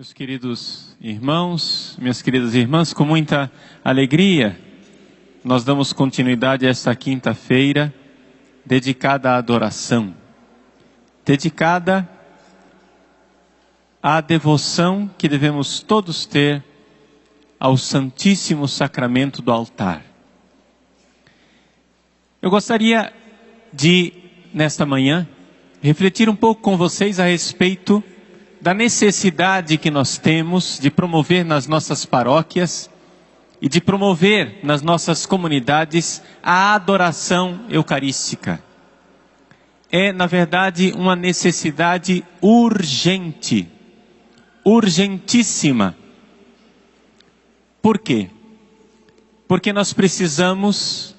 Meus queridos irmãos, minhas queridas irmãs, com muita alegria, nós damos continuidade a esta quinta-feira dedicada à adoração, dedicada à devoção que devemos todos ter ao Santíssimo Sacramento do altar. Eu gostaria de, nesta manhã, refletir um pouco com vocês a respeito da necessidade que nós temos de promover nas nossas paróquias e de promover nas nossas comunidades a adoração eucarística. É, na verdade, uma necessidade urgente, urgentíssima. Por quê? Porque nós precisamos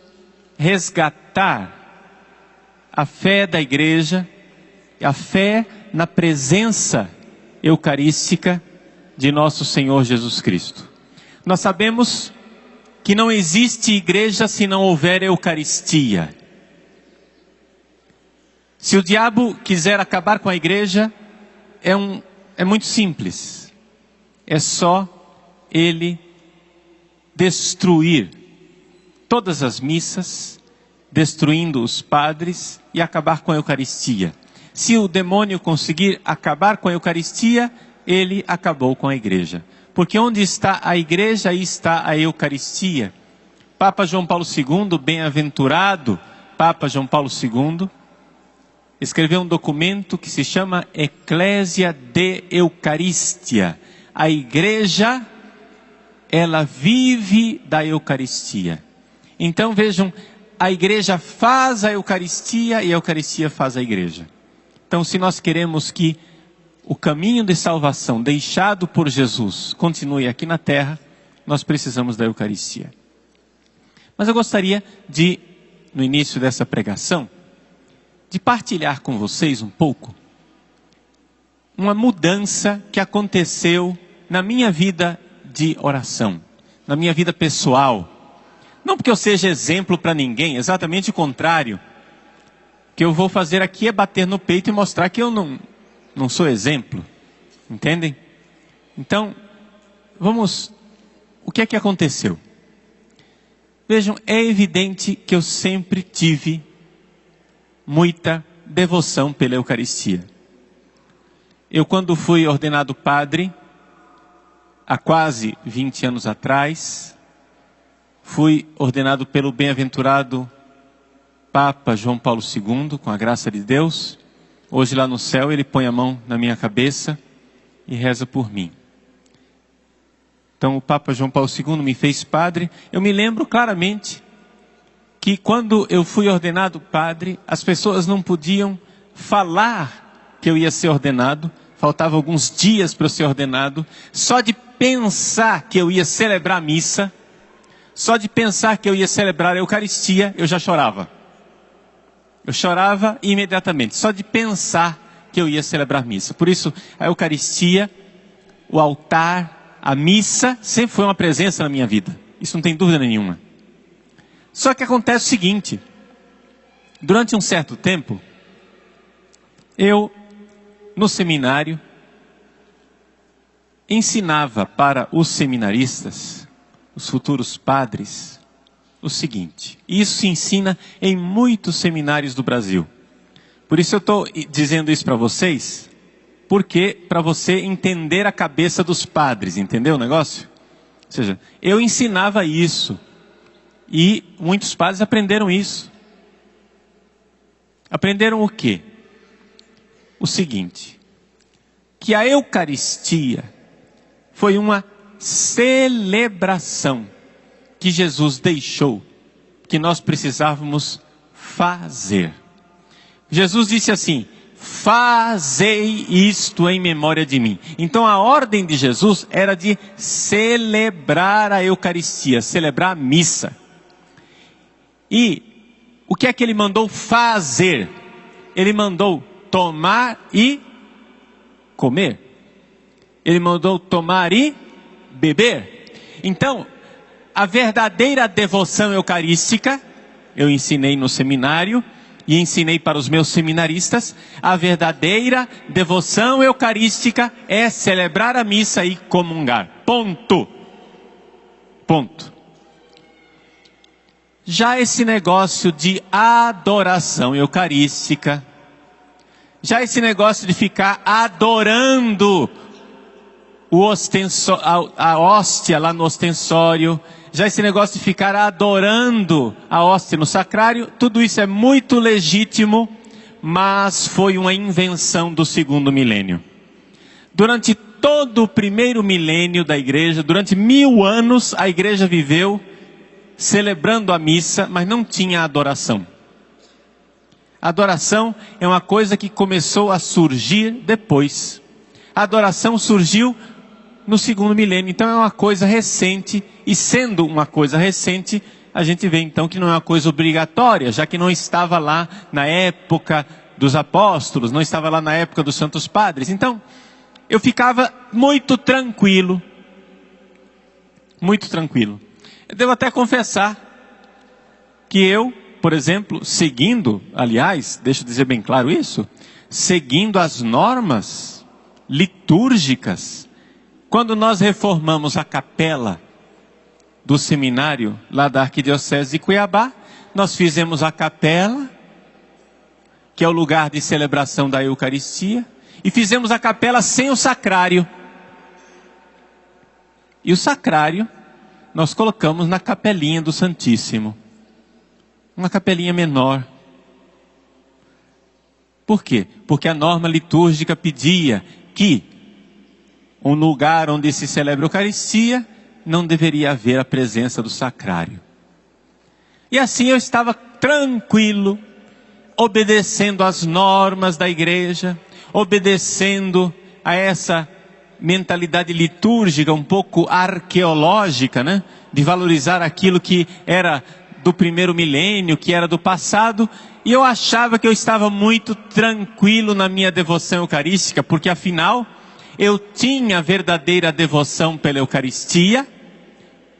resgatar a fé da igreja, a fé na presença eucarística de nosso Senhor Jesus Cristo. Nós sabemos que não existe igreja se não houver eucaristia. Se o diabo quiser acabar com a igreja, é muito simples. É só ele destruir todas as missas, destruindo os padres e acabar com a eucaristia. Se o demônio conseguir acabar com a eucaristia, ele acabou com a igreja. Porque onde está a igreja, aí está a eucaristia. Papa João Paulo II, bem-aventurado Papa João Paulo II, escreveu um documento que se chama Ecclesia de Eucaristia. A igreja, ela vive da eucaristia. Então vejam, a igreja faz a eucaristia e a eucaristia faz a igreja. Então, se nós queremos que o caminho de salvação deixado por Jesus continue aqui na terra, nós precisamos da Eucaristia. Mas eu gostaria de, no início dessa pregação, de partilhar com vocês um pouco uma mudança que aconteceu na minha vida de oração, na minha vida pessoal. Não porque eu seja exemplo para ninguém, exatamente o contrário. O que eu vou fazer aqui é bater no peito e mostrar que eu não sou exemplo. Entendem? Então, o que é que aconteceu? Vejam, é evidente que eu sempre tive muita devoção pela Eucaristia. Eu, quando fui ordenado padre, há quase 20 anos atrás, fui ordenado pelo bem-aventurado Papa João Paulo II, com a graça de Deus. Hoje lá no céu ele põe a mão na minha cabeça e reza por mim. Então o Papa João Paulo II me fez padre. Eu me lembro claramente que quando eu fui ordenado padre, as pessoas não podiam falar que eu ia ser ordenado. Faltavam alguns dias para eu ser ordenado. Só de pensar que eu ia celebrar a missa, só de pensar que eu ia celebrar a Eucaristia, eu já chorava. Eu chorava imediatamente, só de pensar que eu ia celebrar missa. Por isso, a Eucaristia, o altar, a missa, sempre foi uma presença na minha vida. Isso não tem dúvida nenhuma. Só que acontece o seguinte. Durante um certo tempo, eu, no seminário, ensinava para os seminaristas, os futuros padres, o seguinte. Isso se ensina em muitos seminários do Brasil. Por isso eu estou dizendo isso para vocês, porque para você entender a cabeça dos padres, entendeu o negócio? Ou seja, eu ensinava isso e muitos padres aprenderam isso. Aprenderam o quê? O seguinte, que a Eucaristia foi uma celebração que Jesus deixou, que nós precisávamos fazer. Jesus disse assim, fazei isto em memória de mim. Então a ordem de Jesus era de celebrar a Eucaristia, celebrar a missa. E o que é que ele mandou fazer? Ele mandou tomar e comer. Ele mandou tomar e beber. Então, a verdadeira devoção eucarística, eu ensinei no seminário, e ensinei para os meus seminaristas, a verdadeira devoção eucarística é celebrar a missa e comungar. Ponto. Ponto. Já esse negócio de adoração eucarística, já esse negócio de ficar adorando a hóstia lá no ostensório, já esse negócio de ficar adorando a hóstia no sacrário, tudo isso é muito legítimo, mas foi uma invenção do segundo milênio. Durante todo o primeiro milênio da igreja, durante 1000 anos, a igreja viveu celebrando a missa, mas não tinha adoração. A adoração é uma coisa que começou a surgir depois. A adoração surgiu no segundo milênio, então é uma coisa recente, e sendo uma coisa recente, a gente vê então que não é uma coisa obrigatória, já que não estava lá na época dos apóstolos, não estava lá na época dos santos padres. Então, eu ficava muito tranquilo. Muito tranquilo. Eu devo até confessar que eu, por exemplo, seguindo, aliás, deixa eu dizer bem claro isso, seguindo as normas litúrgicas, quando nós reformamos a capela do seminário lá da Arquidiocese de Cuiabá, nós fizemos a capela, que é o lugar de celebração da Eucaristia, e fizemos a capela sem o sacrário. E o sacrário nós colocamos na capelinha do Santíssimo. Uma capelinha menor. Por quê? Porque a norma litúrgica pedia que um lugar onde se celebra a Eucaristia não deveria haver a presença do sacrário. E assim eu estava tranquilo, obedecendo às normas da igreja, obedecendo a essa mentalidade litúrgica um pouco arqueológica, né? De valorizar aquilo que era do primeiro milênio, que era do passado, e eu achava que eu estava muito tranquilo na minha devoção eucarística, porque afinal eu tinha verdadeira devoção pela Eucaristia.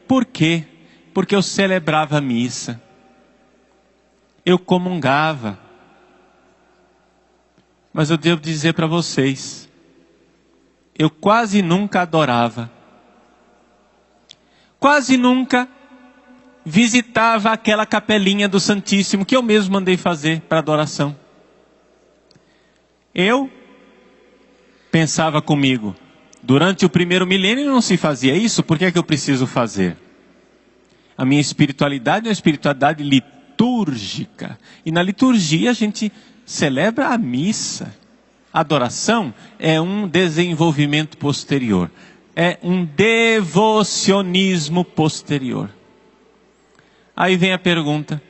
Por quê? Porque eu celebrava a missa, eu comungava. Mas eu devo dizer para vocês, eu quase nunca adorava, quase nunca visitava aquela capelinha do Santíssimo que eu mesmo mandei fazer para adoração. Eu pensava comigo, durante o primeiro milênio não se fazia isso, por que é que eu preciso fazer? A minha espiritualidade é uma espiritualidade litúrgica, e na liturgia a gente celebra a missa. A adoração é um desenvolvimento posterior, é um devocionismo posterior. Aí vem a pergunta: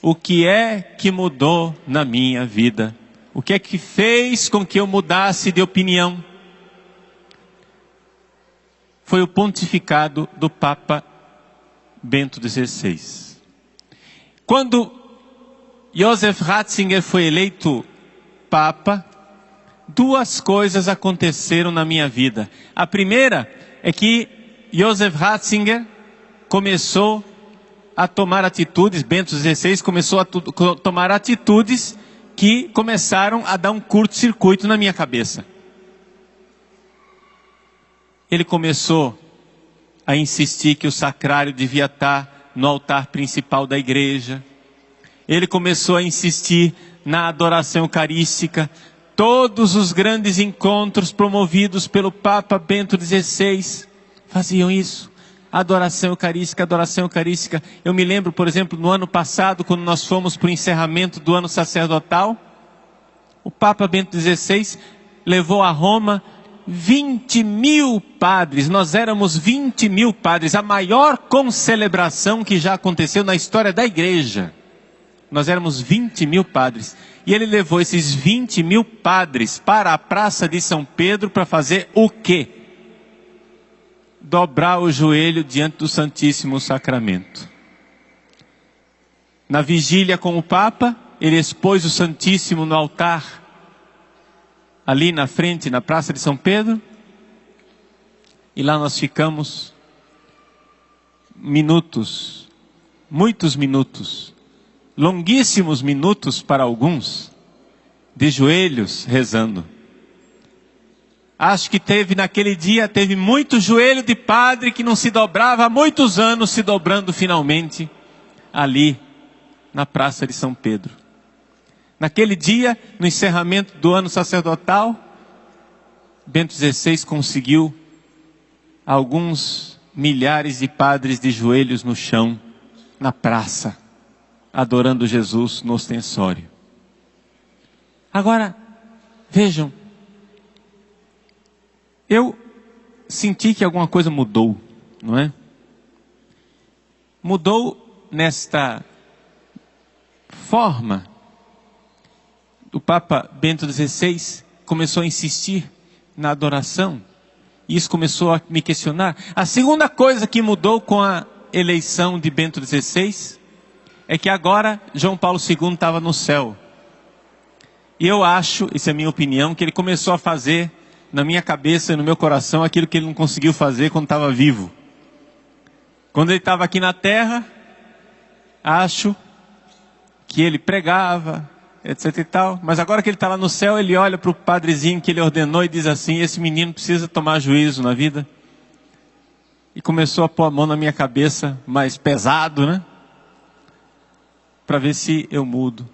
o que é que mudou na minha vida? O que é que fez com que eu mudasse de opinião? Foi o pontificado do Papa Bento XVI. Quando Joseph Ratzinger foi eleito Papa, duas coisas aconteceram na minha vida. A primeira é que Joseph Ratzinger começou a tomar atitudes, Bento XVI começou a tomar atitudes que começaram a dar um curto-circuito na minha cabeça. Ele começou a insistir que o sacrário devia estar no altar principal da igreja. Ele começou a insistir na adoração eucarística. Todos os grandes encontros promovidos pelo Papa Bento XVI faziam isso. Adoração eucarística, adoração eucarística. Eu me lembro, por exemplo, no ano passado, quando nós fomos para o encerramento do ano sacerdotal, o Papa Bento XVI levou a Roma 20.000 padres. Nós éramos 20.000 padres, a maior concelebração que já aconteceu na história da igreja. Nós éramos 20.000 padres. E ele levou esses 20.000 padres para a Praça de São Pedro para fazer o quê? Dobrar o joelho diante do Santíssimo Sacramento. Na vigília com o Papa, ele expôs o Santíssimo no altar, ali na frente, na Praça de São Pedro, e lá nós ficamos minutos, muitos minutos, longuíssimos minutos para alguns, de joelhos rezando. Acho que naquele dia, teve muito joelho de padre que não se dobrava há muitos anos, se dobrando finalmente, ali, na Praça de São Pedro. Naquele dia, no encerramento do ano sacerdotal, Bento XVI conseguiu alguns milhares de padres de joelhos no chão, na praça, adorando Jesus no ostensório. Agora, vejam, eu senti que alguma coisa mudou, não é? Mudou nesta forma. O Papa Bento XVI começou a insistir na adoração. E isso começou a me questionar. A segunda coisa que mudou com a eleição de Bento XVI é que agora João Paulo II estava no céu. E eu acho, isso é a minha opinião, que ele começou a fazer na minha cabeça e no meu coração aquilo que ele não conseguiu fazer quando estava vivo. Quando ele estava aqui na terra, acho que ele pregava, etc e tal. Mas agora que ele está lá no céu, ele olha para o padrezinho que ele ordenou e diz assim: esse menino precisa tomar juízo na vida. E começou a pôr a mão na minha cabeça, mais pesado, né? Para ver se eu mudo.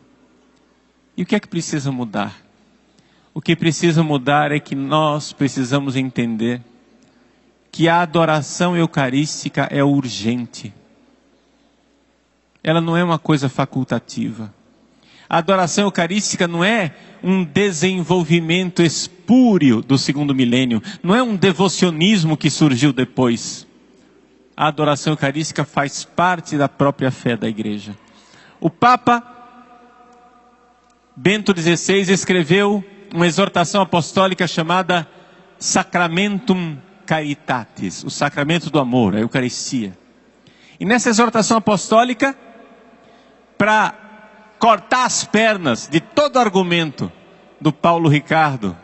E o que é que precisa mudar? O que precisa mudar é que nós precisamos entender que a adoração eucarística é urgente. Ela não é uma coisa facultativa. A adoração eucarística não é um desenvolvimento espúrio do segundo milênio. Não é um devocionismo que surgiu depois. A adoração eucarística faz parte da própria fé da igreja. O Papa Bento XVI escreveu uma exortação apostólica chamada Sacramentum Caritatis, o sacramento do amor, a Eucaristia. E nessa exortação apostólica, para cortar as pernas de todo argumento do Paulo Ricardo,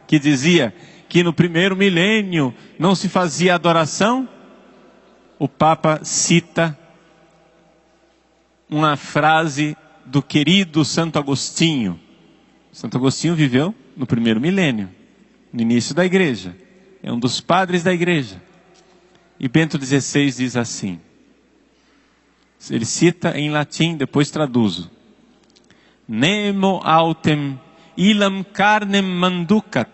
que dizia que no primeiro milênio não se fazia adoração, o Papa cita uma frase do querido Santo Agostinho. Santo Agostinho viveu no primeiro milênio, no início da igreja. É um dos padres da igreja. E Bento XVI diz assim, ele cita em latim, depois traduzo. Nemo autem illam carnem manducat,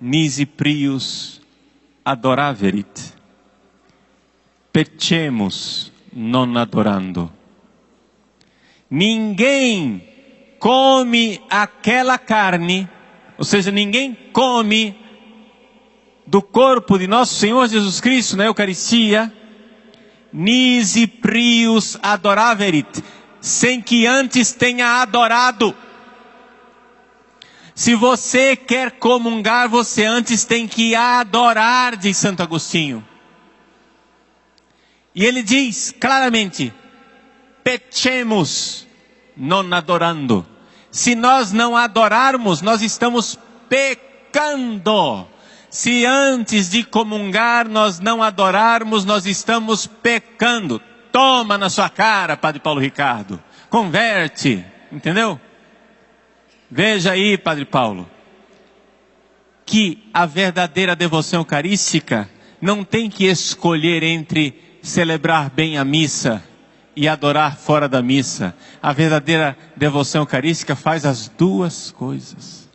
nisi prius adoraverit. Pecemus non adorando. Ninguém come aquela carne, ou seja, ninguém come do corpo de nosso Senhor Jesus Cristo na Eucaristia, nisi prius adoraverit, sem que antes tenha adorado. Se você quer comungar, você antes tem que adorar, diz Santo Agostinho. E ele diz claramente, pecemus non adorando. Se nós não adorarmos, nós estamos pecando. Se antes de comungar nós não adorarmos, nós estamos pecando. Toma na sua cara, Padre Paulo Ricardo. Converte, entendeu? Veja aí, Padre Paulo, que a verdadeira devoção eucarística não tem que escolher entre celebrar bem a missa e adorar fora da missa. A verdadeira devoção eucarística faz as duas coisas.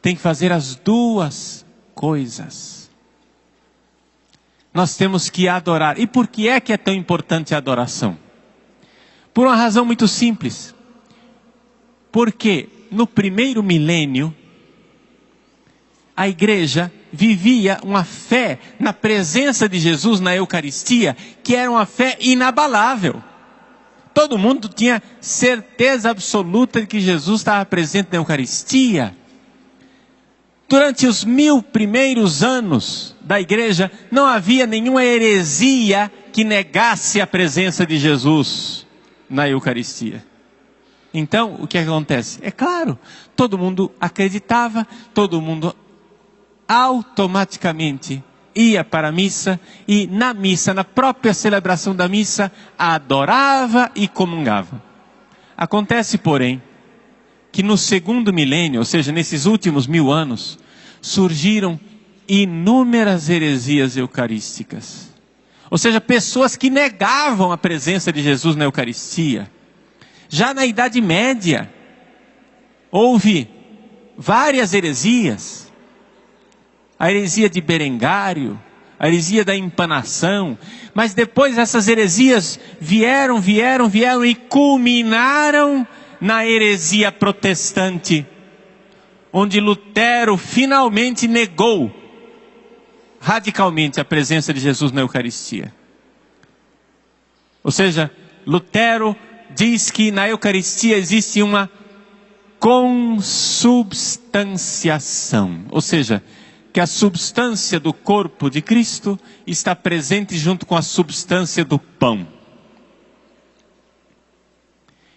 Tem que fazer as duas coisas. Nós temos que adorar. E por que é tão importante a adoração? Por uma razão muito simples. Porque no primeiro milênio, a igreja vivia uma fé na presença de Jesus na Eucaristia, que era uma fé inabalável. Todo mundo tinha certeza absoluta de que Jesus estava presente na Eucaristia. Durante os 1000 primeiros anos da igreja, não havia nenhuma heresia que negasse a presença de Jesus na Eucaristia. Então, o que acontece? É claro, todo mundo acreditava, todo mundo automaticamente ia para a missa e na missa, na própria celebração da missa, adorava e comungava. Acontece, porém, que no segundo milênio, ou seja, nesses últimos 1000 anos, surgiram inúmeras heresias eucarísticas. Ou seja, pessoas que negavam a presença de Jesus na Eucaristia. Já na Idade Média, houve várias heresias. A heresia de Berengário, a heresia da empanação. Mas depois essas heresias vieram e culminaram na heresia protestante, onde Lutero finalmente negou radicalmente a presença de Jesus na Eucaristia. Ou seja, Lutero diz que na Eucaristia existe uma consubstanciação, ou seja, que a substância do corpo de Cristo está presente junto com a substância do pão.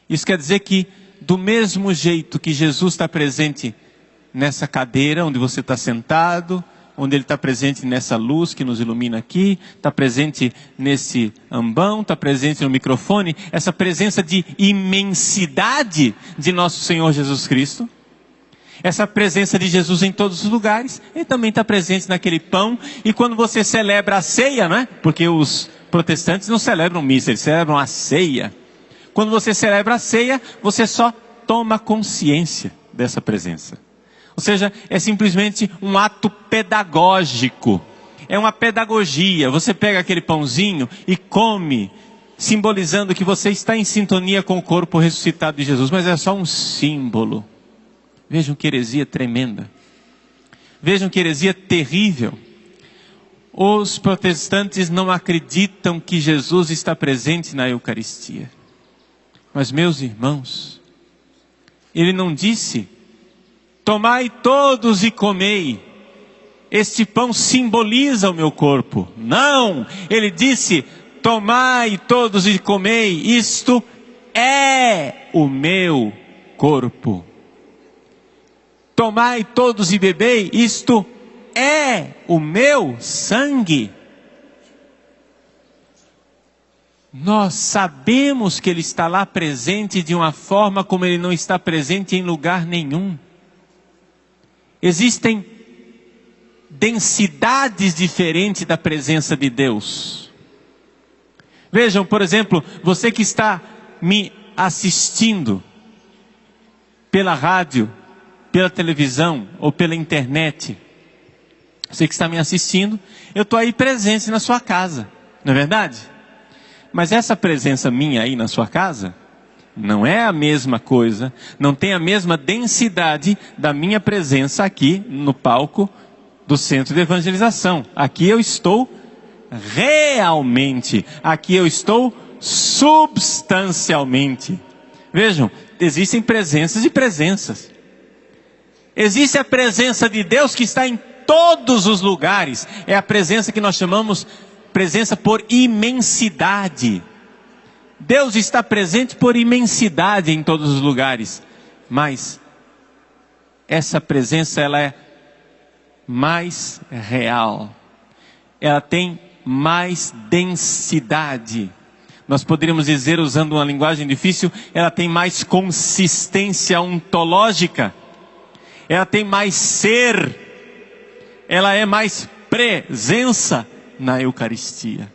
Isso quer dizer que, do mesmo jeito que Jesus está presente nessa cadeira onde você está sentado, onde Ele está presente nessa luz que nos ilumina aqui, está presente nesse ambão, está presente no microfone, essa presença de imensidade de nosso Senhor Jesus Cristo, essa presença de Jesus em todos os lugares, Ele também está presente naquele pão. E quando você celebra a ceia, não é? Porque os protestantes não celebram missa, eles celebram a ceia. Quando você celebra a ceia, você só toma consciência dessa presença. Ou seja, é simplesmente um ato pedagógico. É uma pedagogia. Você pega aquele pãozinho e come, simbolizando que você está em sintonia com o corpo ressuscitado de Jesus. Mas é só um símbolo. Vejam que heresia tremenda. Vejam que heresia terrível. Os protestantes não acreditam que Jesus está presente na Eucaristia. Mas, meus irmãos, Ele não disse: tomai todos e comei, este pão simboliza o meu corpo. Não, Ele disse: tomai todos e comei, isto é o meu corpo. Tomai todos e bebei, isto é o meu sangue. Nós sabemos que Ele está lá presente de uma forma como Ele não está presente em lugar nenhum. Existem densidades diferentes da presença de Deus. Vejam, por exemplo, você que está me assistindo pela rádio, pela televisão ou pela internet. Você que está me assistindo, eu estou aí presente na sua casa, não é verdade? Mas essa presença minha aí na sua casa não é a mesma coisa, não tem a mesma densidade da minha presença aqui no palco do Centro de Evangelização. Aqui eu estou realmente, aqui eu estou substancialmente. Vejam, existem presenças e presenças. Existe a presença de Deus que está em todos os lugares. É a presença que nós chamamos presença por imensidade. Deus está presente por imensidade em todos os lugares. Mas essa presença, ela é mais real. Ela tem mais densidade. Nós poderíamos dizer, usando uma linguagem difícil, ela tem mais consistência ontológica. Ela tem mais ser. Ela é mais presença na Eucaristia.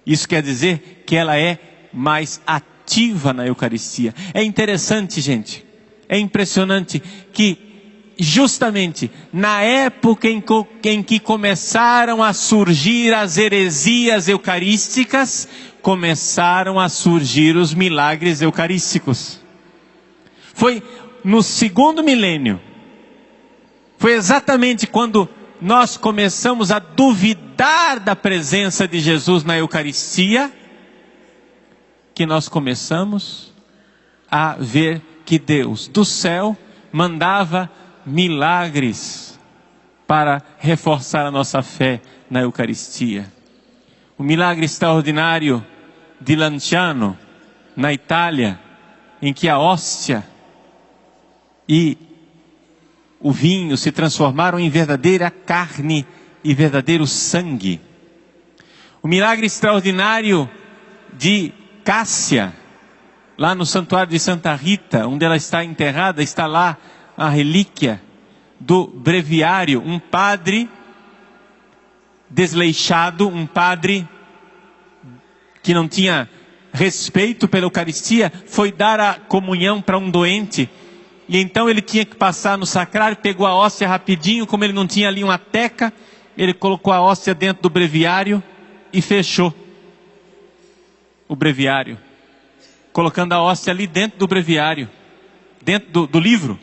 Isso quer dizer que ela é mais ativa na Eucaristia. É interessante, gente. É impressionante que justamente na época em que começaram a surgir as heresias eucarísticas, começaram a surgir os milagres eucarísticos. Foi no segundo milênio. Foi exatamente quando nós começamos a duvidar da presença de Jesus na Eucaristia, que nós começamos a ver que Deus do céu mandava milagres para reforçar a nossa fé na Eucaristia. O milagre extraordinário de Lanciano, na Itália, em que a hóstia e o vinho se transformaram em verdadeira carne e verdadeiro sangue. O milagre extraordinário de Cássia, Lá no santuário de Santa Rita, onde ela está enterrada, está lá a relíquia do breviário. Um padre desleixado, um padre que não tinha respeito pela Eucaristia, foi dar a comunhão para um doente. E então ele tinha que passar no sacrário, pegou a hóstia rapidinho, como ele não tinha ali uma teca, ele colocou a hóstia dentro do breviário e fechou o breviário, colocando a hóstia ali dentro do breviário, dentro do livro,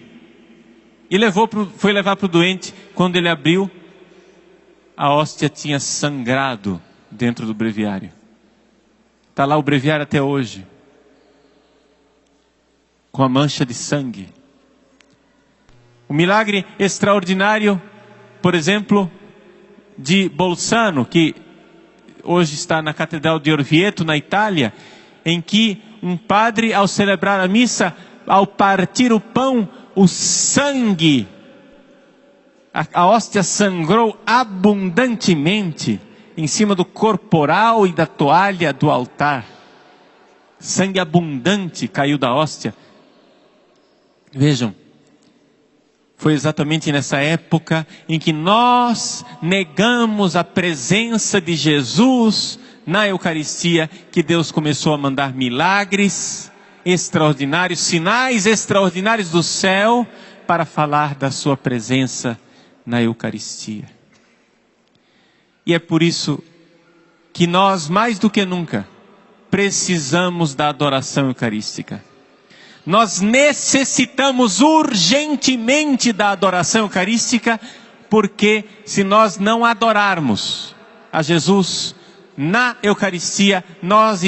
e foi levar para o doente. Quando ele abriu, a hóstia tinha sangrado dentro do breviário. Está lá o breviário até hoje, com a mancha de sangue. O milagre extraordinário, por exemplo, de Bolzano, que hoje está na Catedral de Orvieto, na Itália, em que um padre, ao celebrar a missa, ao partir o pão, o sangue, a hóstia sangrou abundantemente em cima do corporal e da toalha do altar. Sangue abundante caiu da hóstia. Vejam, foi exatamente nessa época em que nós negamos a presença de Jesus na Eucaristia, que Deus começou a mandar milagres extraordinários, sinais extraordinários do céu, para falar da sua presença na Eucaristia. E é por isso que nós, mais do que nunca, precisamos da adoração eucarística. Nós necessitamos urgentemente da adoração eucarística, porque se nós não adorarmos a Jesus na Eucaristia, nós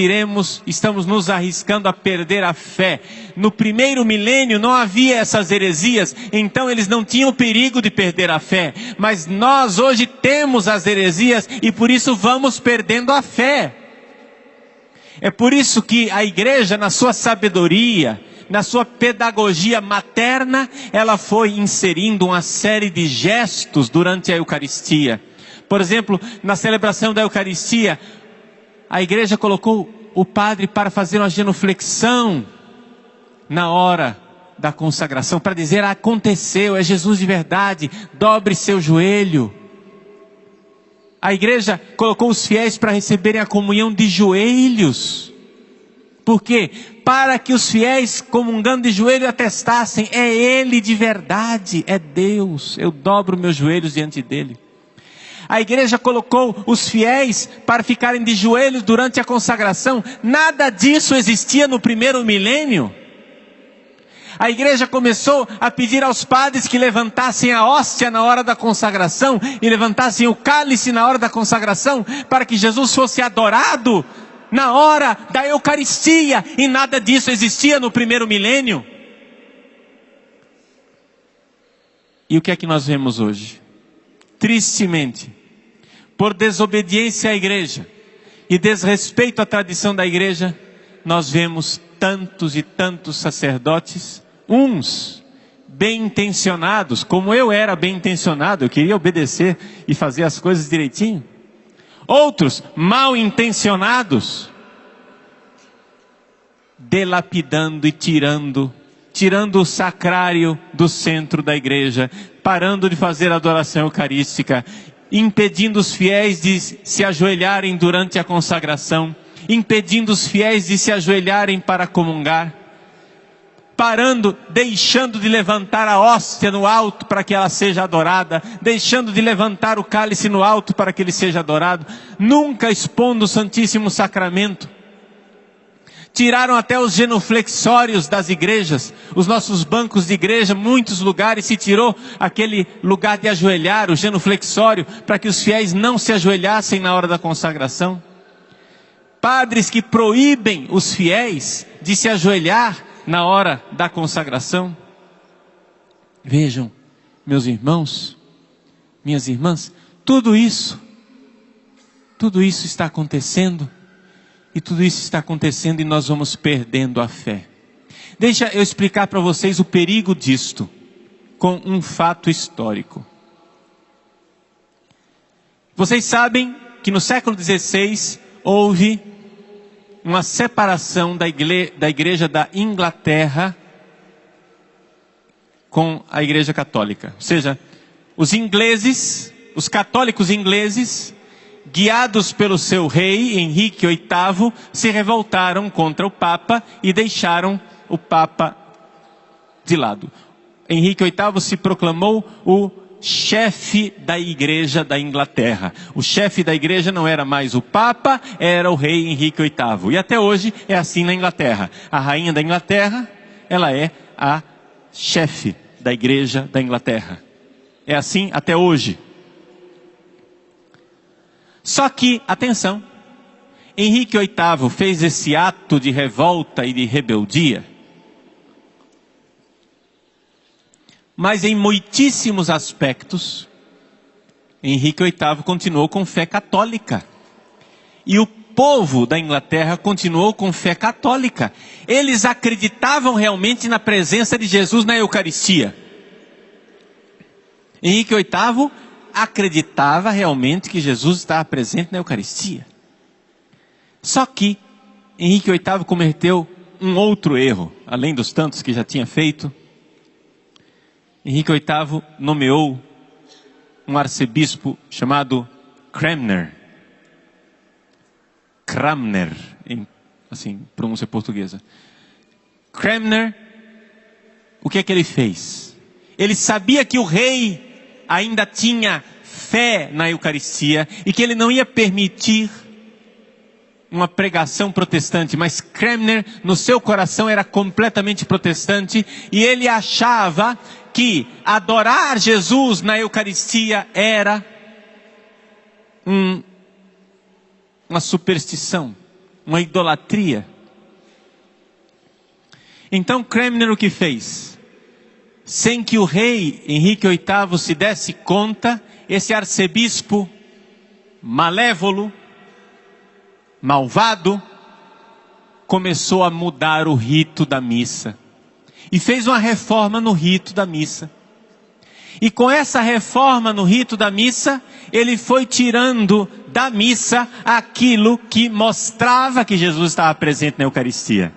estamos nos arriscando a perder a fé. No primeiro milênio não havia essas heresias, então eles não tinham perigo de perder a fé. Mas nós hoje temos as heresias e por isso vamos perdendo a fé. É por isso que a igreja, na sua sabedoria, na sua pedagogia materna, ela foi inserindo uma série de gestos durante a Eucaristia. Por exemplo, na celebração da Eucaristia, a igreja colocou o padre para fazer uma genuflexão na hora da consagração, para dizer: aconteceu, é Jesus de verdade, dobre seu joelho. A igreja colocou os fiéis para receberem a comunhão de joelhos. Por quê? Para que os fiéis, comungando de joelho, atestassem: é Ele de verdade, é Deus, eu dobro meus joelhos diante dele. A igreja colocou os fiéis para ficarem de joelhos durante a consagração. Nada disso existia no primeiro milênio. A igreja começou a pedir aos padres que levantassem a hóstia na hora da consagração e levantassem o cálice na hora da consagração, para que Jesus fosse adorado na hora da Eucaristia. E nada disso existia no primeiro milênio. E o que é que nós vemos hoje? Tristemente, por desobediência à igreja e desrespeito à tradição da igreja, nós vemos tantos e tantos sacerdotes, uns bem intencionados, como eu era bem intencionado, eu queria obedecer e fazer as coisas direitinho. Outros mal intencionados, delapidando e tirando o sacrário do centro da igreja, parando de fazer a adoração eucarística, impedindo os fiéis de se ajoelharem durante a consagração, impedindo os fiéis de se ajoelharem para comungar, deixando de levantar a hóstia no alto para que ela seja adorada, deixando de levantar o cálice no alto para que ele seja adorado, nunca expondo o Santíssimo Sacramento. Tiraram até os genuflexórios das igrejas, os nossos bancos de igreja, muitos lugares se tirou aquele lugar de ajoelhar, o genuflexório, para que os fiéis não se ajoelhassem na hora da consagração. Padres que proíbem os fiéis de se ajoelhar na hora da consagração. Vejam, meus irmãos, minhas irmãs, tudo isso está acontecendo. E tudo isso está acontecendo e nós vamos perdendo a fé. Deixa eu explicar para vocês o perigo disto, com um fato histórico. Vocês sabem que no século XVI houve uma separação da igreja da Inglaterra com a igreja católica. Ou seja, os ingleses, os católicos ingleses, guiados pelo seu rei, Henrique VIII, se revoltaram contra o Papa e deixaram o Papa de lado. Henrique VIII se proclamou o chefe da igreja da Inglaterra. O chefe da igreja não era mais o Papa, era o rei Henrique VIII. E até hoje é assim na Inglaterra. A rainha da Inglaterra, ela é a chefe da igreja da Inglaterra. É assim até hoje. Só que, atenção, Henrique VIII fez esse ato de revolta e de rebeldia, mas em muitíssimos aspectos, Henrique VIII continuou com fé católica. E o povo da Inglaterra continuou com fé católica. Eles acreditavam realmente na presença de Jesus na Eucaristia. Henrique VIII acreditava realmente que Jesus estava presente na Eucaristia. Só que Henrique VIII cometeu um outro erro, além dos tantos que já tinha feito. Henrique VIII nomeou um arcebispo chamado Cranmer, em pronúncia portuguesa. Cranmer, o que é que ele fez? Ele sabia que o rei ainda tinha fé na Eucaristia e que ele não ia permitir uma pregação protestante, mas Cranmer no seu coração era completamente protestante e ele achava que adorar Jesus na Eucaristia era uma superstição, uma idolatria. Então Cranmer o que fez? Sem que o rei Henrique VIII se desse conta, esse arcebispo malévolo, malvado, começou a mudar o rito da missa. E fez uma reforma no rito da missa. E com essa reforma no rito da missa, ele foi tirando da missa aquilo que mostrava que Jesus estava presente na Eucaristia.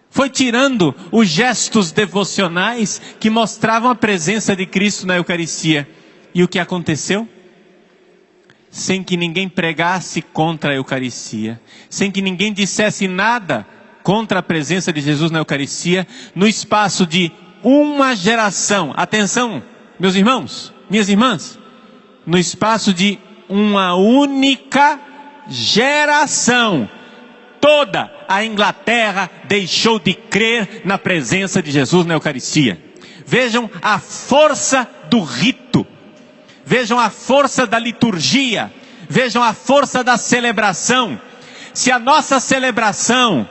Foi tirando os gestos devocionais que mostravam a presença de Cristo na Eucaristia. E o que aconteceu? Sem que ninguém pregasse contra a Eucaristia, sem que ninguém dissesse nada contra a presença de Jesus na Eucaristia, no espaço de uma geração, atenção, meus irmãos, minhas irmãs, no espaço de uma única geração, toda a Inglaterra deixou de crer na presença de Jesus na Eucaristia. Vejam a força do rito, vejam a força da liturgia, vejam a força da celebração. Se a nossa celebração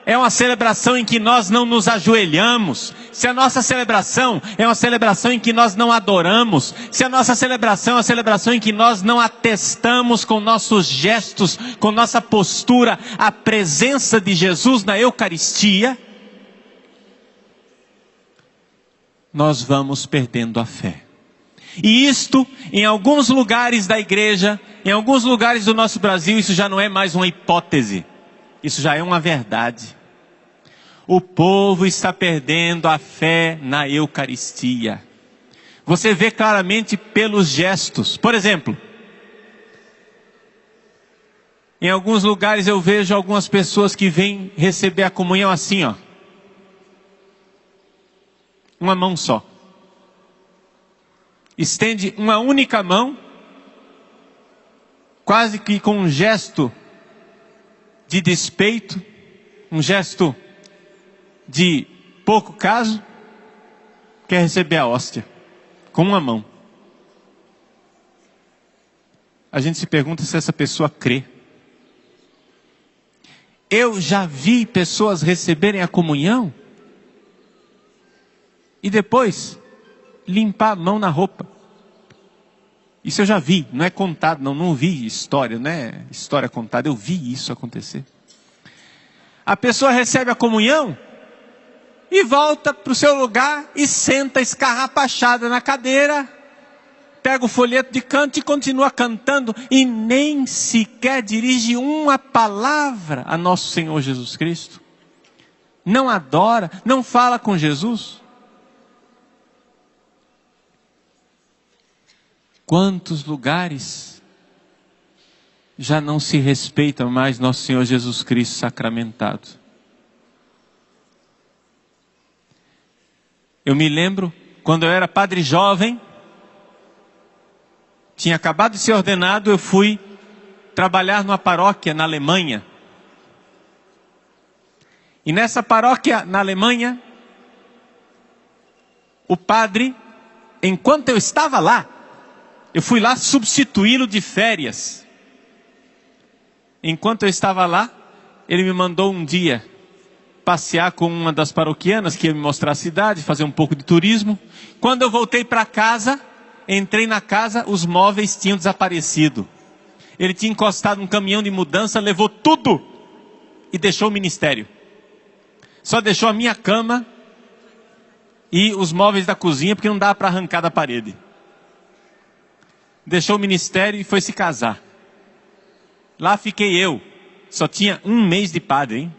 é uma celebração em que nós não nos ajoelhamos, se a nossa celebração é uma celebração em que nós não adoramos, se a nossa celebração é uma celebração em que nós não atestamos com nossos gestos, com nossa postura, a presença de Jesus na Eucaristia, nós vamos perdendo a fé. E isto, em alguns lugares da igreja, em alguns lugares do nosso Brasil, isso já não é mais uma hipótese. Isso já é uma verdade. O povo está perdendo a fé na Eucaristia. Você vê claramente pelos gestos. Por exemplo, em alguns lugares eu vejo algumas pessoas que vêm receber a comunhão assim, ó. Uma mão só. Estende uma única mão, quase que com um gesto de despeito, um gesto de pouco caso, quer receber a hóstia, com uma mão. A gente se pergunta se essa pessoa crê. Eu já vi pessoas receberem a comunhão e depois limpar a mão na roupa. Isso eu já vi, não é contado, não vi história, não é história contada, eu vi isso acontecer. A pessoa recebe a comunhão e volta para o seu lugar e senta escarrapachada na cadeira, pega o folheto de canto e continua cantando, e nem sequer dirige uma palavra a nosso Senhor Jesus Cristo. Não adora, não fala com Jesus. Quantos lugares já não se respeitam mais nosso Senhor Jesus Cristo sacramentado? Eu me lembro, quando eu era padre jovem, tinha acabado de ser ordenado, eu fui trabalhar numa paróquia na Alemanha. E nessa paróquia na Alemanha, o padre, enquanto eu estava lá, eu fui lá substituí-lo de férias. Enquanto eu estava lá, ele me mandou um dia passear com uma das paroquianas, que ia me mostrar a cidade, fazer um pouco de turismo. Quando eu voltei para casa, entrei na casa, os móveis tinham desaparecido. Ele tinha encostado um caminhão de mudança, levou tudo e deixou o ministério. Só deixou a minha cama e os móveis da cozinha, porque não dava para arrancar da parede. Deixou o ministério e foi se casar. Lá fiquei eu. Só tinha 1 mês de padre, hein?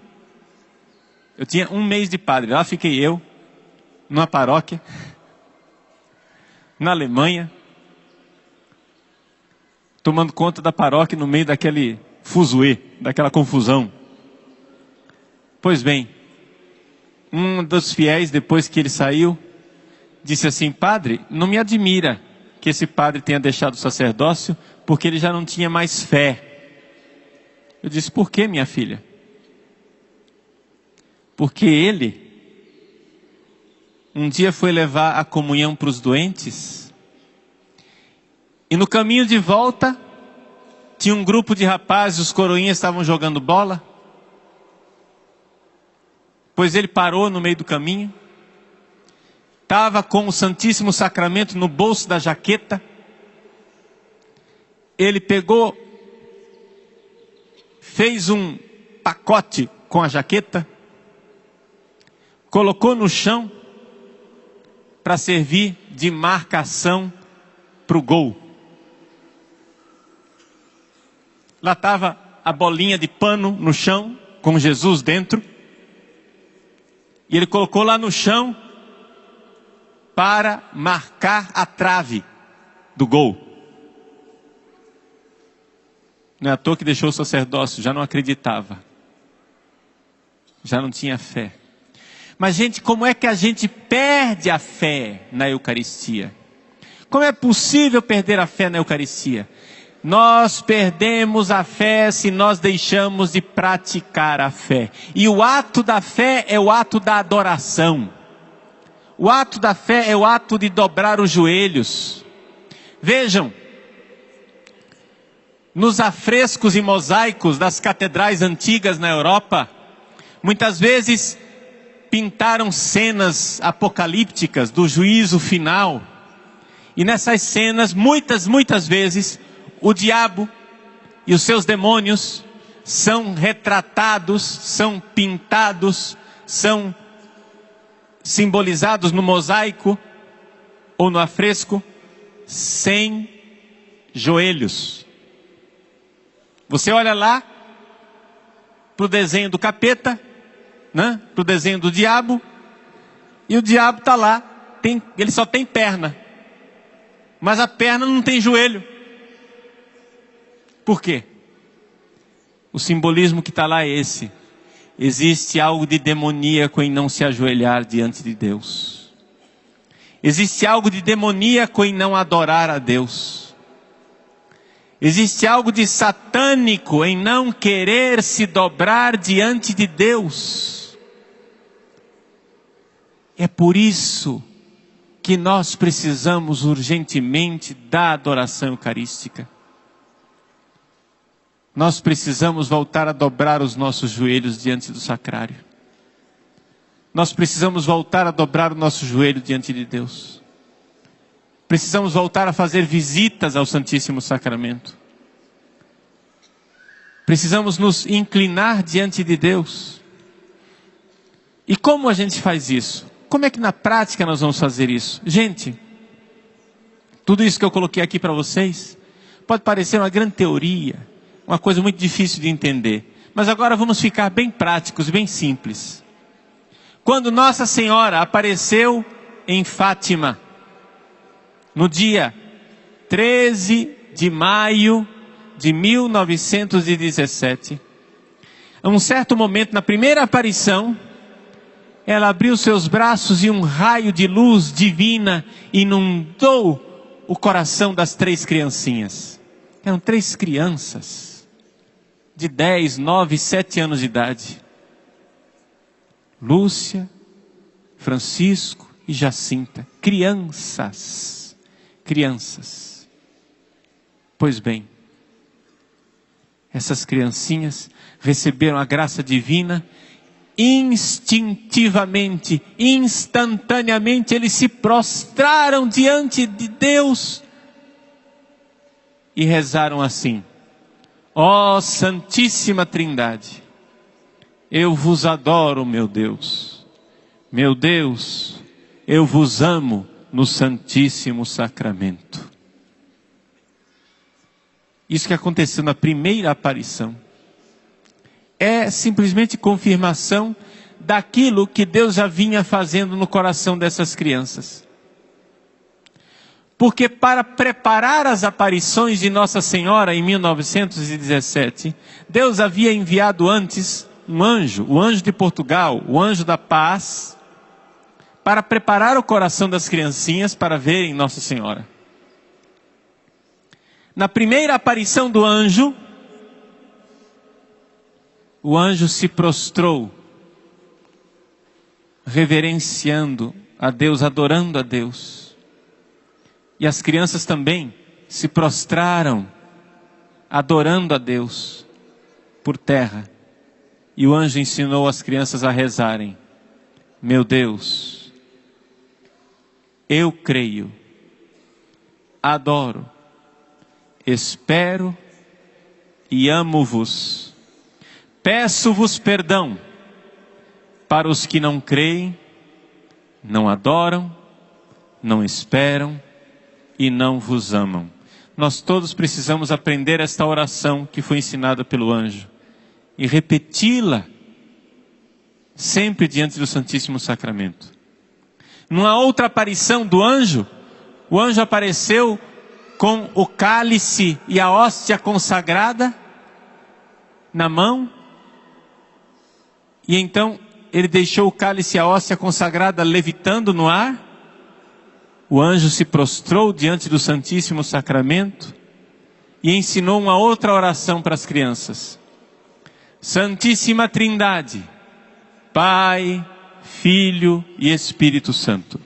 Eu tinha 1 mês de padre. Lá fiquei eu, numa paróquia, na Alemanha, tomando conta da paróquia no meio daquele fuzuê, daquela confusão. Pois bem, um dos fiéis, depois que ele saiu, disse assim: padre, não me admira que esse padre tenha deixado o sacerdócio, porque ele já não tinha mais fé. Eu disse: por quê, minha filha? Porque ele um dia foi levar a comunhão para os doentes, e no caminho de volta tinha um grupo de rapazes, os coroinhas estavam jogando bola, pois ele parou no meio do caminho, estava com o Santíssimo Sacramento no bolso da jaqueta. Ele pegou, fez um pacote com a jaqueta, colocou no chão para servir de marcação para o gol. Lá estava a bolinha de pano no chão, com Jesus dentro, e ele colocou lá no chão para marcar a trave do gol. Não é à toa que deixou o sacerdócio, já não acreditava, já não tinha fé. Mas, gente, como é que a gente perde a fé na Eucaristia? Como é possível perder a fé na Eucaristia? Nós perdemos a fé se nós deixamos de praticar a fé. E o ato da fé é o ato da adoração. O ato da fé é o ato de dobrar os joelhos. Vejam, nos afrescos e mosaicos das catedrais antigas na Europa, muitas vezes pintaram cenas apocalípticas do juízo final. E nessas cenas, muitas vezes, o diabo e os seus demônios são retratados, são pintados, são simbolizados no mosaico ou no afresco, sem joelhos. Você olha lá para o desenho do capeta, né? Para o desenho do diabo, e o diabo está lá, ele só tem perna, mas a perna não tem joelho. Por quê? O simbolismo que está lá é esse: existe algo de demoníaco em não se ajoelhar diante de Deus. Existe algo de demoníaco em não adorar a Deus. Existe algo de satânico em não querer se dobrar diante de Deus. É por isso que nós precisamos urgentemente da adoração eucarística. Nós precisamos voltar a dobrar os nossos joelhos diante do sacrário. Nós precisamos voltar a dobrar o nosso joelho diante de Deus. Precisamos voltar a fazer visitas ao Santíssimo Sacramento. Precisamos nos inclinar diante de Deus. E como a gente faz isso? Como é que na prática nós vamos fazer isso? Gente, Tudo isso que eu coloquei aqui para vocês pode parecer uma grande teoria, uma coisa muito difícil de entender. Mas agora vamos ficar bem práticos, bem simples. Quando Nossa Senhora apareceu em Fátima, no dia 13 de maio de 1917, a um certo momento, na primeira aparição, ela abriu seus braços e um raio de luz divina inundou o coração das 3 criancinhas. Eram 3 crianças de 10, 9, 7 anos de idade. Lúcia, Francisco e Jacinta. Crianças. Crianças. Pois bem, essas criancinhas receberam a graça divina instintivamente, instantaneamente, eles se prostraram diante de Deus e rezaram assim: ó Santíssima Trindade, eu vos adoro, meu Deus, eu vos amo no Santíssimo Sacramento. Isso que aconteceu na primeira aparição é simplesmente confirmação daquilo que Deus já vinha fazendo no coração dessas crianças. Porque para preparar as aparições de Nossa Senhora em 1917, Deus havia enviado antes um anjo, o anjo de Portugal, o anjo da paz, para preparar o coração das criancinhas para verem Nossa Senhora. Na primeira aparição do anjo, o anjo se prostrou, reverenciando a Deus, adorando a Deus. E as crianças também se prostraram, adorando a Deus, por terra. E o anjo ensinou as crianças a rezarem: meu Deus, eu creio, adoro, espero e amo-vos. Peço-vos perdão para os que não creem, não adoram, não esperam e não vos amam. Nós todos precisamos aprender esta oração que foi ensinada pelo anjo e repeti-la sempre diante do Santíssimo Sacramento. Numa outra aparição do anjo, o anjo apareceu com o cálice e a hóstia consagrada na mão. E então ele deixou o cálice e a hóstia consagrada levitando no ar. O anjo se prostrou diante do Santíssimo Sacramento e ensinou uma outra oração para as crianças: Santíssima Trindade, Pai, Filho e Espírito Santo,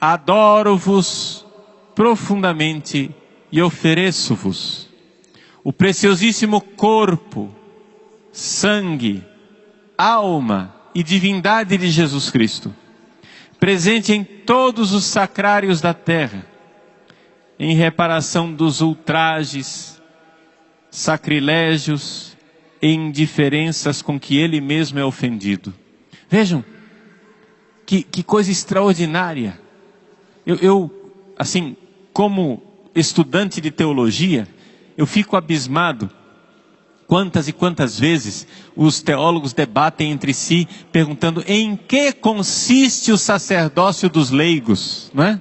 adoro-vos profundamente e ofereço-vos o preciosíssimo corpo, sangue, alma e divindade de Jesus Cristo, presente em todos os sacrários da terra, em reparação dos ultrajes, sacrilégios e indiferenças com que Ele mesmo é ofendido. Vejam, que coisa extraordinária. Eu, assim, como estudante de teologia, eu fico abismado. Quantas e quantas vezes os teólogos debatem entre si, perguntando em que consiste o sacerdócio dos leigos, não é?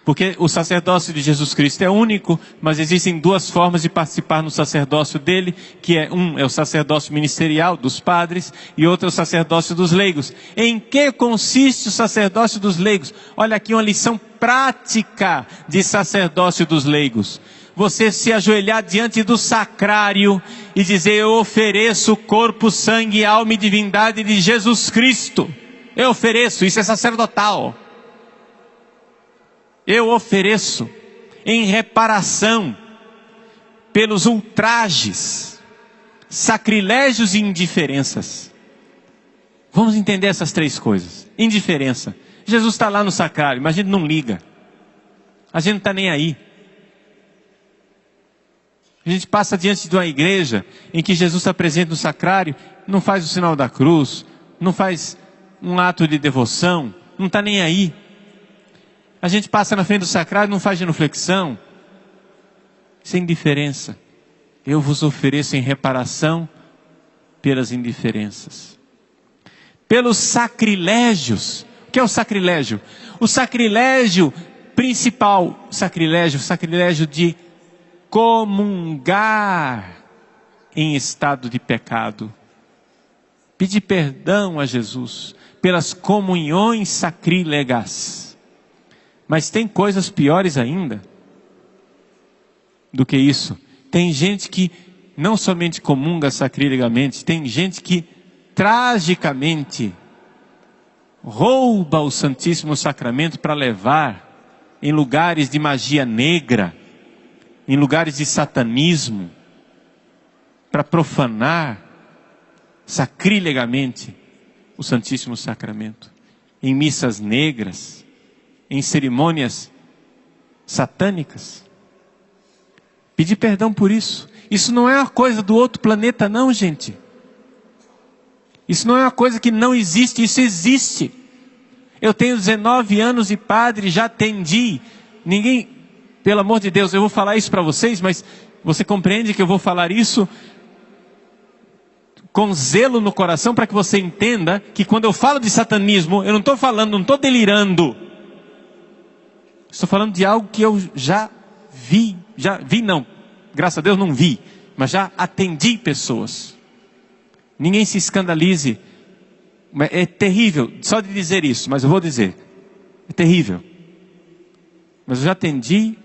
Porque o sacerdócio de Jesus Cristo é único, mas existem 2 formas de participar no sacerdócio dele, que é o sacerdócio ministerial dos padres e outro é o sacerdócio dos leigos. Em que consiste o sacerdócio dos leigos? Olha aqui uma lição prática de sacerdócio dos leigos. Você se ajoelhar diante do sacrário e dizer: eu ofereço o corpo, sangue, alma e divindade de Jesus Cristo. Eu ofereço, isso é sacerdotal. Eu ofereço em reparação pelos ultrajes, sacrilégios e indiferenças. Vamos entender essas 3 coisas. Indiferença. Jesus está lá no sacrário, mas a gente não liga. A gente não está nem aí. A gente passa diante de uma igreja em que Jesus está presente no sacrário, não faz o sinal da cruz, não faz um ato de devoção, não está nem aí. A gente passa na frente do sacrário e não faz genuflexão. Isso é indiferença. Eu vos ofereço em reparação pelas indiferenças. Pelos sacrilégios. O que é o sacrilégio? O sacrilégio principal, sacrilégio de comungar em estado de pecado. Pedir perdão a Jesus pelas comunhões sacrílegas. Mas tem coisas piores ainda do que isso. Tem gente que não somente comunga sacrilegamente, tem gente que tragicamente rouba o Santíssimo Sacramento para levar em lugares de magia negra, em lugares de satanismo, para profanar sacrilegamente o Santíssimo Sacramento, em missas negras, em cerimônias satânicas. Pedir perdão por isso. Isso não é uma coisa do outro planeta não, gente. Isso não é uma coisa que não existe, isso existe. Eu tenho 19 anos de padre, já atendi. Ninguém, pelo amor de Deus, eu vou falar isso para vocês, mas você compreende que eu vou falar isso com zelo no coração, para que você entenda que quando eu falo de satanismo, eu não estou falando, não estou delirando. Estou falando de algo que eu já vi não, graças a Deus não vi, mas já atendi pessoas. Ninguém se escandalize, é terrível, só de dizer isso, mas eu vou dizer, é terrível. Mas eu já atendi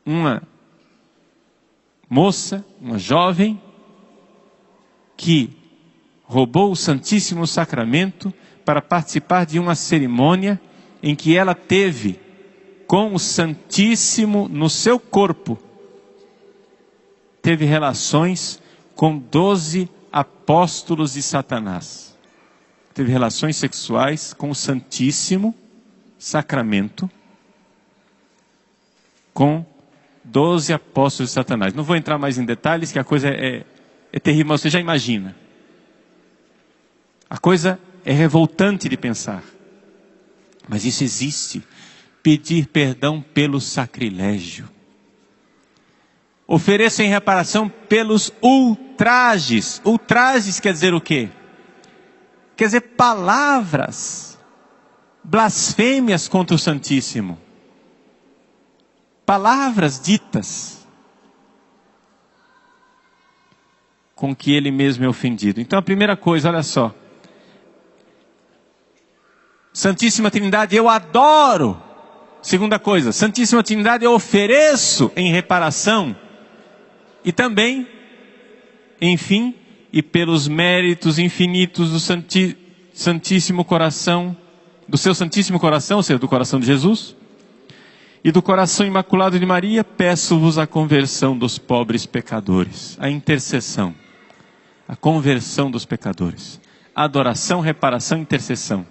uma moça, uma jovem, que roubou o Santíssimo Sacramento para participar de uma cerimônia em que ela teve com o Santíssimo no seu corpo, teve relações com 12 apóstolos de Satanás. Teve relações sexuais com o Santíssimo Sacramento, com 12 apóstolos de Satanás. Não vou entrar mais em detalhes, que a coisa é terrível, mas você já imagina. A coisa é revoltante de pensar. Mas isso existe. Pedir perdão pelo sacrilégio. Ofereço em reparação pelos ultrajes. Ultrajes quer dizer o quê? Quer dizer palavras, blasfêmias contra o Santíssimo. Palavras ditas com que ele mesmo é ofendido. Então a primeira coisa, olha só. Santíssima Trindade eu adoro. Segunda coisa, Santíssima Trindade eu ofereço em reparação. E também, enfim, e pelos méritos infinitos do Santíssimo Coração, do seu Santíssimo Coração, ou seja, do coração de Jesus, e do coração imaculado de Maria, peço-vos a conversão dos pobres pecadores, a intercessão, a conversão dos pecadores, adoração, reparação, intercessão.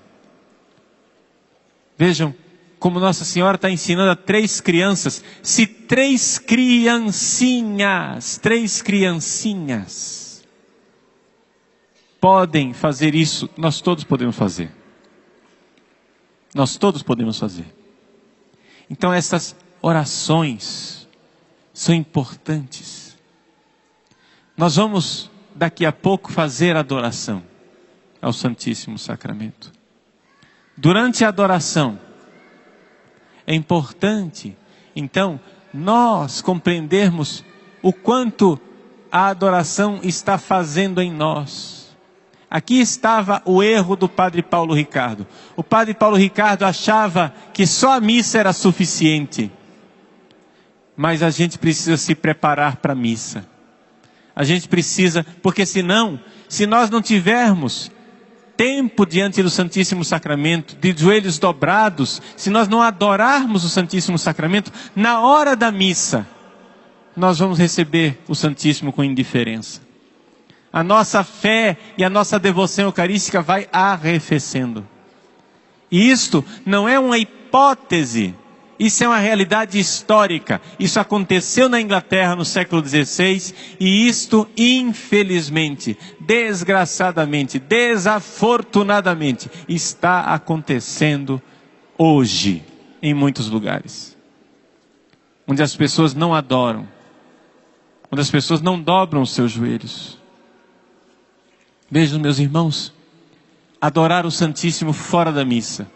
Vejam como Nossa Senhora está ensinando a 3 crianças. Se 3 criancinhas podem fazer isso, nós todos podemos fazer. Nós todos podemos fazer. Então essas orações são importantes. Nós vamos daqui a pouco fazer adoração ao Santíssimo Sacramento. Durante a adoração, é importante, então, nós compreendermos o quanto a adoração está fazendo em nós. Aqui estava o erro do Padre Paulo Ricardo. O Padre Paulo Ricardo achava que só a missa era suficiente. Mas a gente precisa se preparar para a missa. A gente precisa, porque senão, se nós não tivermos tempo diante do Santíssimo Sacramento, de joelhos dobrados, se nós não adorarmos o Santíssimo Sacramento, na hora da missa, nós vamos receber o Santíssimo com indiferença. A nossa fé e a nossa devoção eucarística vai arrefecendo. E isto não é uma hipótese, Isso é uma realidade histórica. Isso aconteceu na Inglaterra no século XVI e isto, infelizmente, desgraçadamente, desafortunadamente, está acontecendo hoje em muitos lugares. Onde as pessoas não adoram, onde as pessoas não dobram os seus joelhos. Vejam, meus irmãos, adorar o Santíssimo fora da missa.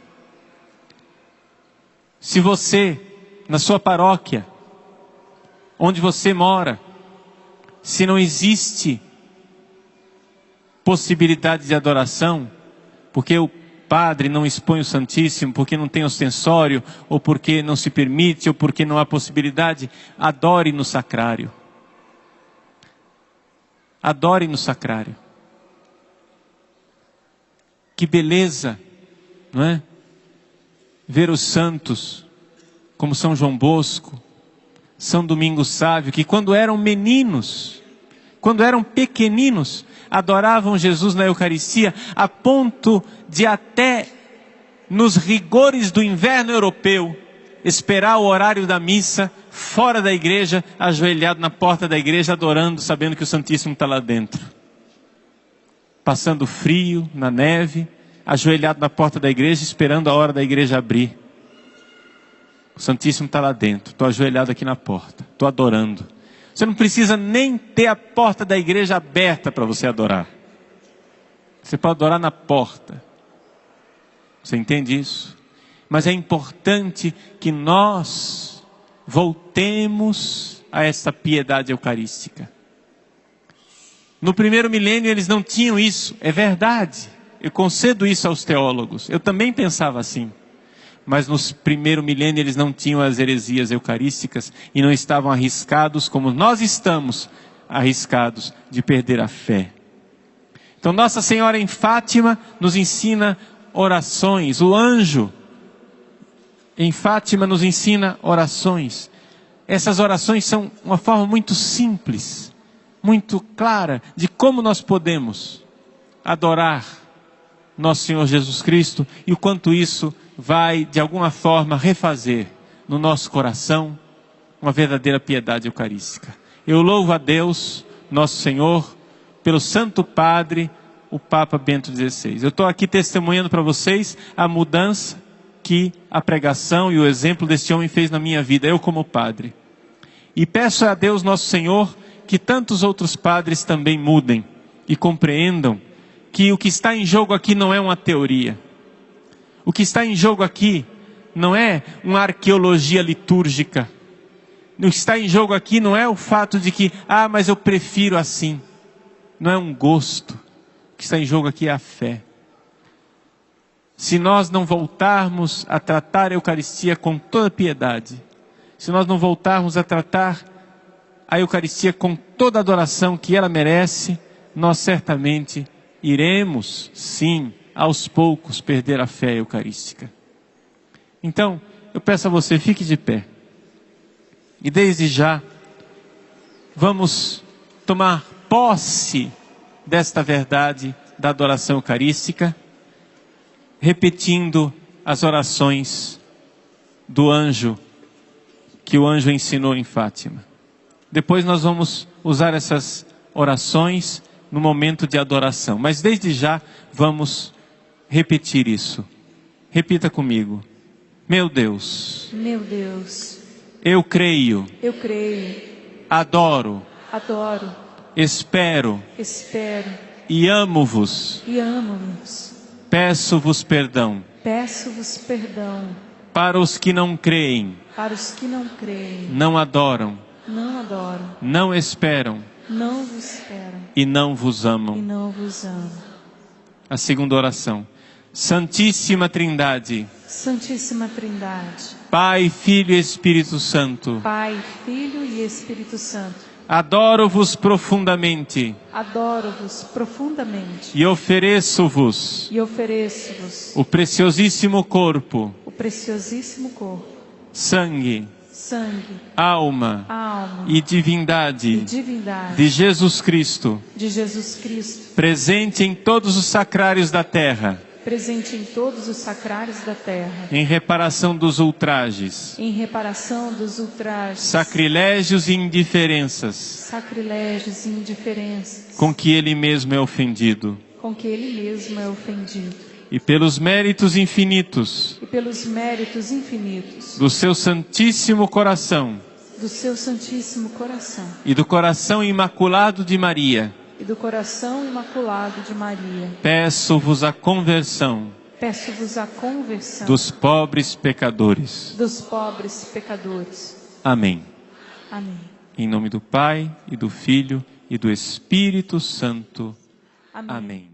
Se você, na sua paróquia, onde você mora, se não existe possibilidade de adoração, porque o padre não expõe o Santíssimo, porque não tem ostensório, ou porque não se permite, ou porque não há possibilidade, adore no sacrário. Adore no sacrário. Que beleza, não é? Ver os santos, como São João Bosco, São Domingos Sávio, que quando eram meninos, quando eram pequeninos, adoravam Jesus na Eucaristia, a ponto de até nos rigores do inverno europeu, esperar o horário da missa, fora da igreja, ajoelhado na porta da igreja, adorando, sabendo que o Santíssimo está lá dentro. Passando frio, na neve, ajoelhado na porta da igreja, esperando a hora da igreja abrir. O Santíssimo está lá dentro, estou ajoelhado aqui na porta, estou adorando. Você não precisa nem ter a porta da igreja aberta para você adorar. Você pode adorar na porta. Você entende isso? Mas é importante que nós voltemos a essa piedade eucarística. No primeiro milênio eles não tinham isso, é verdade. Eu concedo isso aos teólogos. Eu também pensava assim. Mas no primeiro milênio eles não tinham as heresias eucarísticas e não estavam arriscados como nós estamos arriscados de perder a fé. Então Nossa Senhora em Fátima nos ensina orações. O anjo em Fátima nos ensina orações. Essas orações são uma forma muito simples, muito clara de como nós podemos adorar nosso Senhor Jesus Cristo e o quanto isso vai de alguma forma refazer no nosso coração uma verdadeira piedade eucarística. Eu louvo a Deus, nosso Senhor, pelo Santo Padre, o Papa Bento XVI. Eu estou aqui testemunhando para vocês a mudança que a pregação e o exemplo deste homem fez na minha vida, eu como padre. E peço a Deus, nosso Senhor, que tantos outros padres também mudem e compreendam que o que está em jogo aqui não é uma teoria. O que está em jogo aqui não é uma arqueologia litúrgica. O que está em jogo aqui não é o fato de que, mas eu prefiro assim. Não é um gosto. O que está em jogo aqui é a fé. Se nós não voltarmos a tratar a Eucaristia com toda piedade, se nós não voltarmos a tratar a Eucaristia com toda a adoração que ela merece, nós certamente iremos, sim, aos poucos perder a fé eucarística. Então, eu peço a você, fique de pé. E desde já, vamos tomar posse desta verdade da adoração eucarística, repetindo as orações do anjo, que o anjo ensinou em Fátima. Depois nós vamos usar essas orações no momento de adoração. Mas desde já, vamos repetir isso. Repita comigo. Meu Deus. Meu Deus. Eu creio. Eu creio. Adoro. Adoro. Espero. Espero. E amo-vos. E amo-vos. Peço-vos perdão. Peço-vos perdão. Para os que não creem. Para os que não creem. Não adoram. Não adoram. Não esperam. Não vos esperam. E não vos amam. E não vos amam. A segunda oração. Santíssima Trindade. Santíssima Trindade. Pai, Filho e Espírito Santo. Pai, Filho e Espírito Santo. Adoro-vos profundamente. Adoro-vos profundamente. E ofereço-vos. E ofereço-vos o preciosíssimo corpo. o preciosíssimo corpo. Sangue. Sangue. Alma. Alma. E divindade. E divindade. De Jesus Cristo. De Jesus Cristo. Presente em todos os sacrários da terra. presente em todos os sacrários da terra, em reparação dos ultrajes, em reparação dos ultrajes, sacrilégios e indiferenças, sacrilégios e indiferenças, com que ele mesmo é ofendido, com que ele mesmo é ofendido, e pelos méritos infinitos e pelos méritos infinitos do seu Santíssimo Coração do seu Santíssimo Coração e do coração imaculado de Maria, e do coração imaculado de Maria, peço-vos a conversão peço-vos a conversão dos pobres pecadores. dos pobres pecadores. Amém. Amém. Em nome do Pai, e do Filho, e do Espírito Santo. Amém. Amém.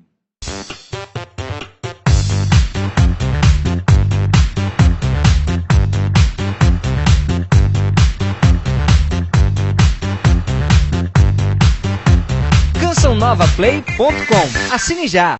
cançãonovaplay.com. Assine já!